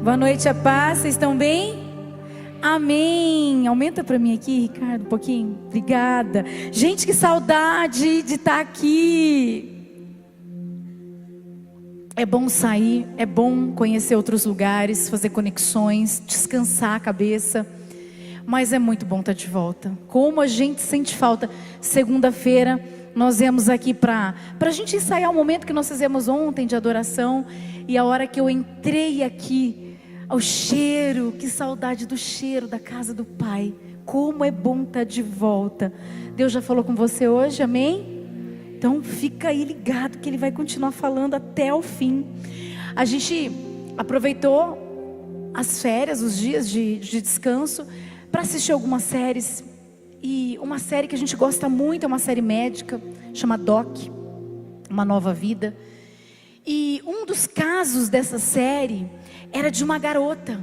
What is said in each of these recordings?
Boa noite, a paz. Vocês estão bem? Amém. Aumenta para mim aqui, Ricardo, um pouquinho. Obrigada. Gente, que saudade de estar aqui. É bom sair, é bom conhecer outros lugares, fazer conexões, descansar a cabeça. Mas é muito bom estar de volta. Como a gente sente falta. Segunda-feira nós viemos aqui para a gente ensaiar o momento que nós fizemos ontem de adoração. E a hora que eu entrei aqui, o cheiro, que saudade do cheiro da casa do Pai. Como é bom estar de volta. Deus já falou com você hoje, amém? Então fica aí ligado que Ele vai continuar falando até o fim. A gente aproveitou as férias, os dias de descanso, para assistir algumas séries. E uma série que a gente gosta muito é uma série médica, chama Doc, Uma Nova Vida. E um dos casos dessa série era de uma garota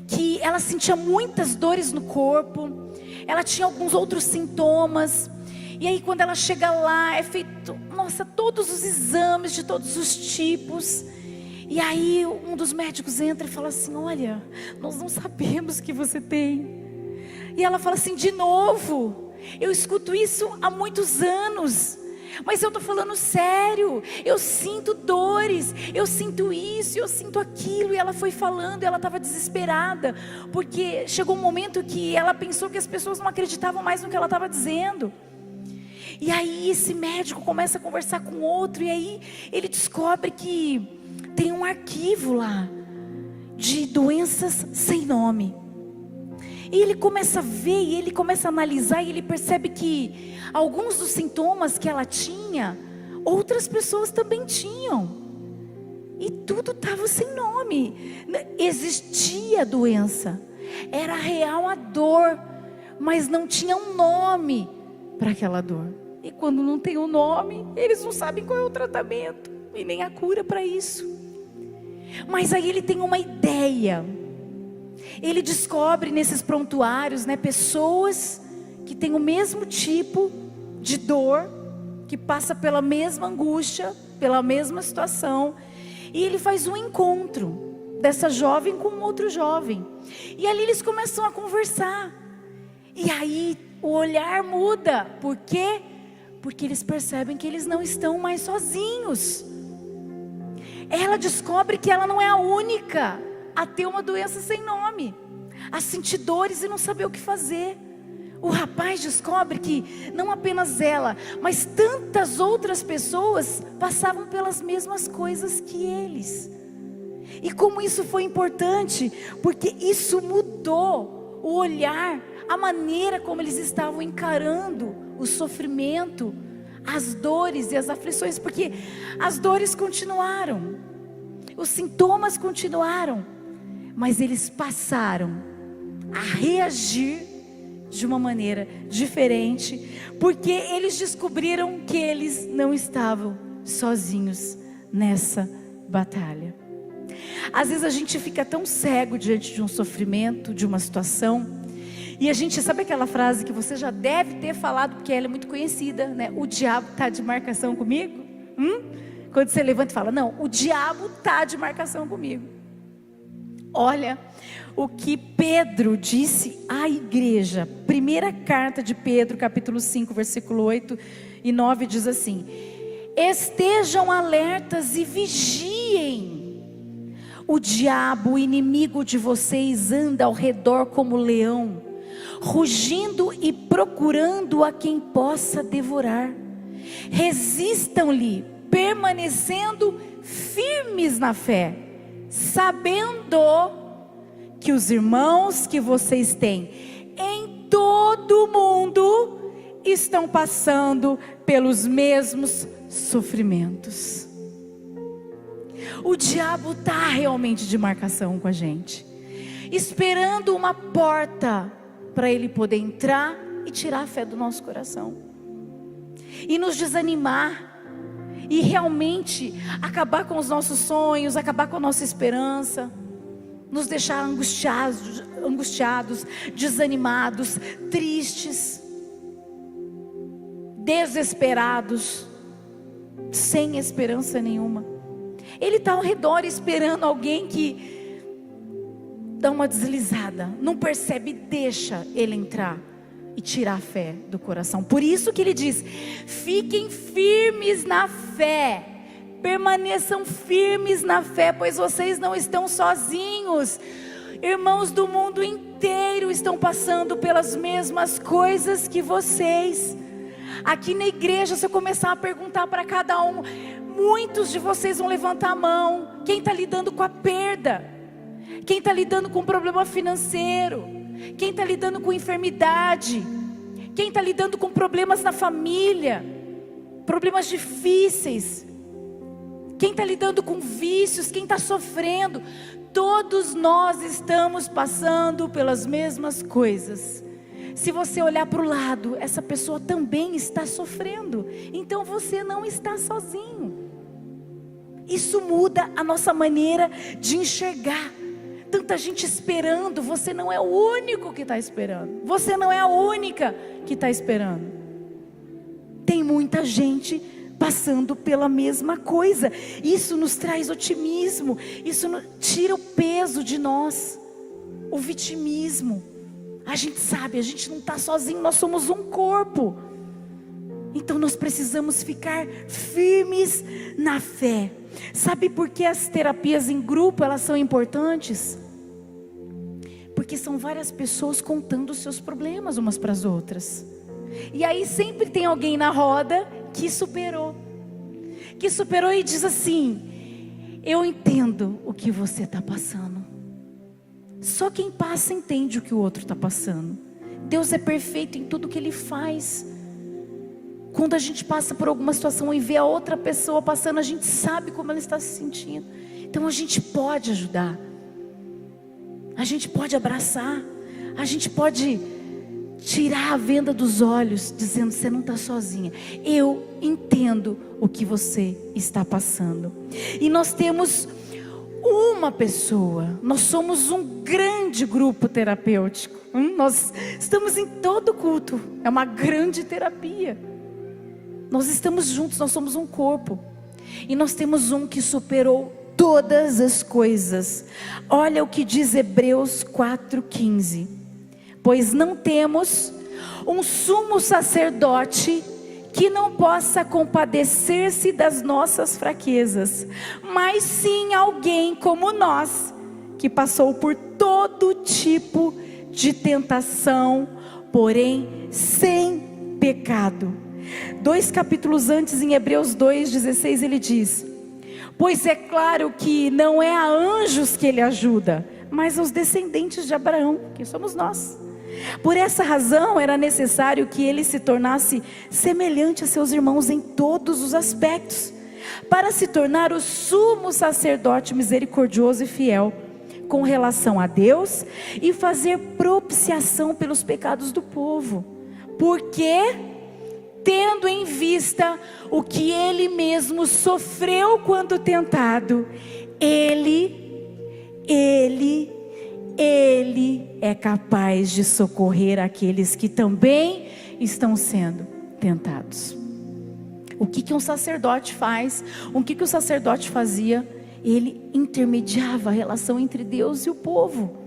que ela sentia muitas dores no corpo, ela tinha alguns outros sintomas. E aí quando ela chega lá, é feito, todos os exames de todos os tipos. E aí um dos médicos entra e fala assim: olha, nós não sabemos que você tem. E ela fala assim: de novo? Eu escuto isso há muitos anos, mas eu estou falando sério, eu sinto dores, eu sinto isso, eu sinto aquilo. E ela foi falando, e ela estava desesperada, porque chegou um momento que ela pensou que as pessoas não acreditavam mais no que ela estava dizendo. E aí esse médico começa a conversar com outro, e aí ele descobre que tem um arquivo lá de doenças sem nome. E ele começa a ver, e ele começa a analisar, e ele percebe que alguns dos sintomas que ela tinha, outras pessoas também tinham. E tudo estava sem nome. Existia a doença, era real a dor, mas não tinha um nome para aquela dor. E quando não tem um nome, eles não sabem qual é o tratamento e nem a cura para isso. Mas aí ele tem uma ideia. Ele descobre nesses prontuários, pessoas que têm o mesmo tipo de dor, que passa pela mesma angústia, pela mesma situação. E ele faz um encontro dessa jovem com outro jovem. E ali eles começam a conversar. E aí o olhar muda. Por quê? Porque eles percebem que eles não estão mais sozinhos. Ela descobre que ela não é a única a ter uma doença sem nome, a sentir dores e não saber o que fazer. O rapaz descobre que não apenas ela, mas tantas outras pessoas passavam pelas mesmas coisas que eles. E como isso foi importante, porque isso mudou o olhar, a maneira como eles estavam encarando o sofrimento, as dores e as aflições, porque as dores continuaram, os sintomas continuaram, mas eles passaram a reagir de uma maneira diferente, porque eles descobriram que eles não estavam sozinhos nessa batalha. Às vezes a gente fica tão cego diante de um sofrimento, de uma situação, e a gente sabe aquela frase que você já deve ter falado, porque ela é muito conhecida, O diabo está de marcação comigo? Quando você levanta e fala: não, o diabo está de marcação comigo. Olha o que Pedro disse à igreja. Primeira carta de Pedro, capítulo 5, versículo 8 e 9, diz assim: estejam alertas e vigiem. O diabo, o inimigo de vocês, anda ao redor como leão, rugindo e procurando a quem possa devorar. Resistam-lhe, permanecendo firmes na fé, sabendo que os irmãos que vocês têm em todo o mundo estão passando pelos mesmos sofrimentos. O diabo está realmente de marcação com a gente, esperando uma porta para ele poder entrar e tirar a fé do nosso coração, e nos desanimar, e realmente acabar com os nossos sonhos, acabar com a nossa esperança, nos deixar angustiados, desanimados, tristes, desesperados, sem esperança nenhuma. Ele está ao redor esperando alguém que dá uma deslizada, não percebe, deixa ele entrar e tirar a fé do coração. Por isso que ele diz: fiquem firmes na fé, permaneçam firmes na fé, pois vocês não estão sozinhos. Irmãos do mundo inteiro estão passando pelas mesmas coisas que vocês. Aqui na igreja, se eu começar a perguntar para cada um, muitos de vocês vão levantar a mão. Quem está lidando com a perda? Quem está lidando com problema financeiro? Quem está lidando com enfermidade? Quem está lidando com problemas na família? Problemas difíceis? Quem está lidando com vícios? Quem está sofrendo? Todos nós estamos passando pelas mesmas coisas. Se você olhar para o lado, essa pessoa também está sofrendo. Então você não está sozinho. Isso muda a nossa maneira de enxergar. Tanta gente esperando, você não é o único que está esperando. Você não é a única que está esperando. Tem muita gente passando pela mesma coisa. Isso nos traz otimismo. Isso tira o peso de nós. O vitimismo. A gente sabe, a gente não está sozinho, nós somos um corpo. Então nós precisamos ficar firmes na fé. Sabe por que as terapias em grupo, elas são importantes? Porque são várias pessoas contando os seus problemas umas para as outras. E aí sempre tem alguém na roda que superou e diz assim: eu entendo o que você está passando. Só quem passa entende o que o outro está passando. Deus é perfeito em tudo que Ele faz. Quando a gente passa por alguma situação e vê a outra pessoa passando, a gente sabe como ela está se sentindo. Então a gente pode ajudar, a gente pode abraçar, a gente pode tirar a venda dos olhos, dizendo: você não está sozinha, eu entendo o que você está passando. E nós temos uma pessoa, nós somos um grande grupo terapêutico. Nós estamos em todo culto, é uma grande terapia. Nós estamos juntos, nós somos um corpo. E nós temos um que superou todas as coisas. Olha o que diz Hebreus 4:15. Pois não temos um sumo sacerdote que não possa compadecer-se das nossas fraquezas, mas sim alguém como nós, que passou por todo tipo de tentação, porém sem pecado. 2 capítulos antes, em Hebreus 2:16, ele diz: pois é claro que não é a anjos que ele ajuda, mas aos descendentes de Abraão, que somos nós. Por essa razão era necessário que ele se tornasse semelhante a seus irmãos em todos os aspectos, para se tornar o sumo sacerdote misericordioso e fiel com relação a Deus, e fazer propiciação pelos pecados do povo. Porque, tendo em vista o que ele mesmo sofreu quando tentado, ele é capaz de socorrer aqueles que também estão sendo tentados. O que um sacerdote faz? O que o sacerdote fazia? Ele intermediava a relação entre Deus e o povo.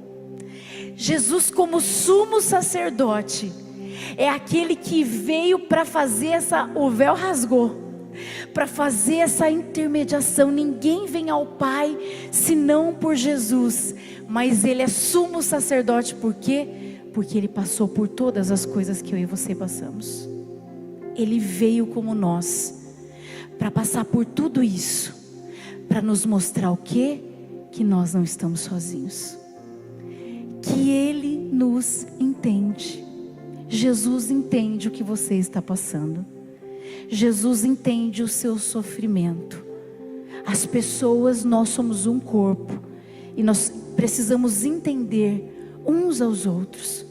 Jesus, como sumo sacerdote, é aquele que veio para fazer o véu rasgou, para fazer essa intermediação. Ninguém vem ao Pai senão por Jesus. Mas ele é sumo sacerdote, por quê? Porque ele passou por todas as coisas que eu e você passamos. Ele veio como nós, para passar por tudo isso, para nos mostrar o quê? Que nós não estamos sozinhos, que ele nos entende. Jesus entende o que você está passando. Jesus entende o seu sofrimento. As pessoas, nós somos um corpo, e nós precisamos entender uns aos outros,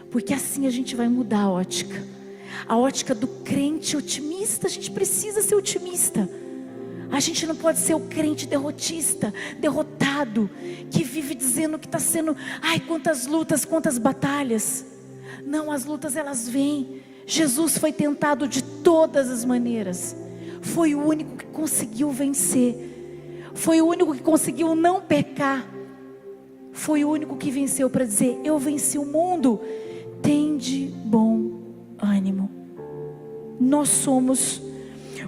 porque assim a gente vai mudar a ótica do crente otimista. A gente precisa ser otimista. A gente não pode ser o crente derrotista, derrotado, que vive dizendo que está sendo, ai, quantas lutas, quantas batalhas. Não, as lutas elas vêm. Jesus foi tentado de todas as maneiras, foi o único que conseguiu vencer, foi o único que conseguiu não pecar, foi o único que venceu para dizer: eu venci o mundo. Tende bom ânimo. Nós somos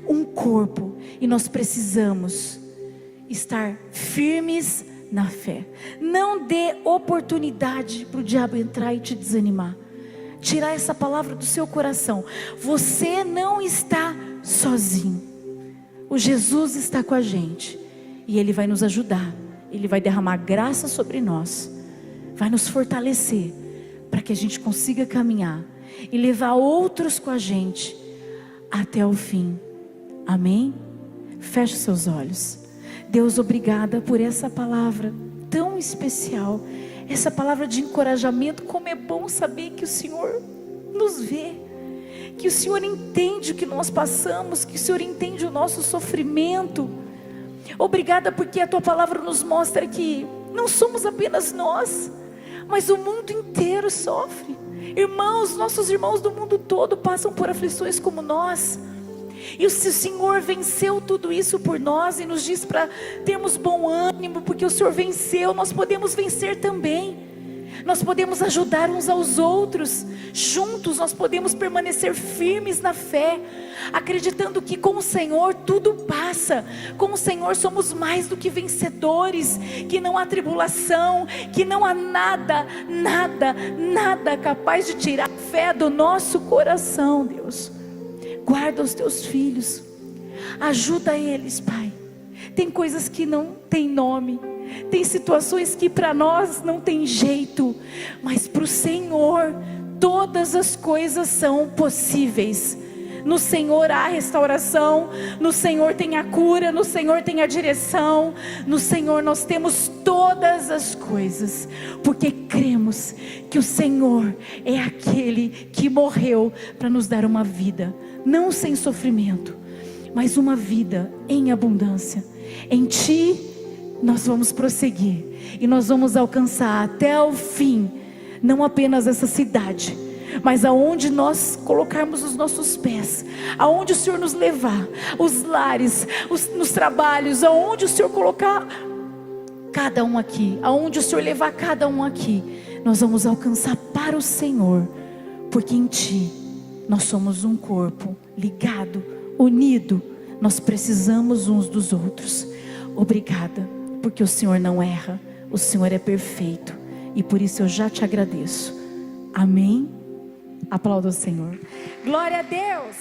um corpo e nós precisamos estar firmes na fé. Não dê oportunidade para o diabo entrar e te desanimar. Tirar essa palavra do seu coração. Você não está sozinho. O Jesus está com a gente e Ele vai nos ajudar. Ele vai derramar graça sobre nós, vai nos fortalecer para que a gente consiga caminhar e levar outros com a gente até o fim. Amém? Feche seus olhos. Deus, obrigada por essa palavra tão especial, essa palavra de encorajamento. Como é bom saber que o Senhor nos vê, que o Senhor entende o que nós passamos, que o Senhor entende o nosso sofrimento. Obrigada porque a Tua palavra nos mostra que não somos apenas nós, mas o mundo inteiro sofre. Irmãos, nossos irmãos do mundo todo passam por aflições como nós. E o Senhor venceu tudo isso por nós e nos diz para termos bom ânimo, porque o Senhor venceu, nós podemos vencer também. Nós podemos ajudar uns aos outros. Juntos nós podemos permanecer firmes na fé, acreditando que com o Senhor tudo passa. Com o Senhor somos mais do que vencedores, que não há tribulação, que não há nada capaz de tirar a fé do nosso coração. Deus, guarda os Teus filhos, ajuda eles, Pai. Tem coisas que não tem nome, tem situações que para nós não tem jeito, mas para o Senhor todas as coisas são possíveis. No Senhor há restauração, no Senhor tem a cura, no Senhor tem a direção, no Senhor nós temos todas as coisas, porque cremos que o Senhor é aquele que morreu para nos dar uma vida, não sem sofrimento, mas uma vida em abundância. Em Ti nós vamos prosseguir e nós vamos alcançar até o fim, não apenas essa cidade, mas aonde nós colocarmos os nossos pés, aonde o Senhor nos levar, os lares, nos trabalhos, aonde o Senhor colocar cada um aqui, aonde o Senhor levar cada um aqui, nós vamos alcançar para o Senhor, porque em Ti nós somos um corpo ligado, unido, nós precisamos uns dos outros. Obrigada, porque o Senhor não erra, o Senhor é perfeito, e por isso eu já te agradeço. Amém? Aplauda o Senhor. Glória a Deus.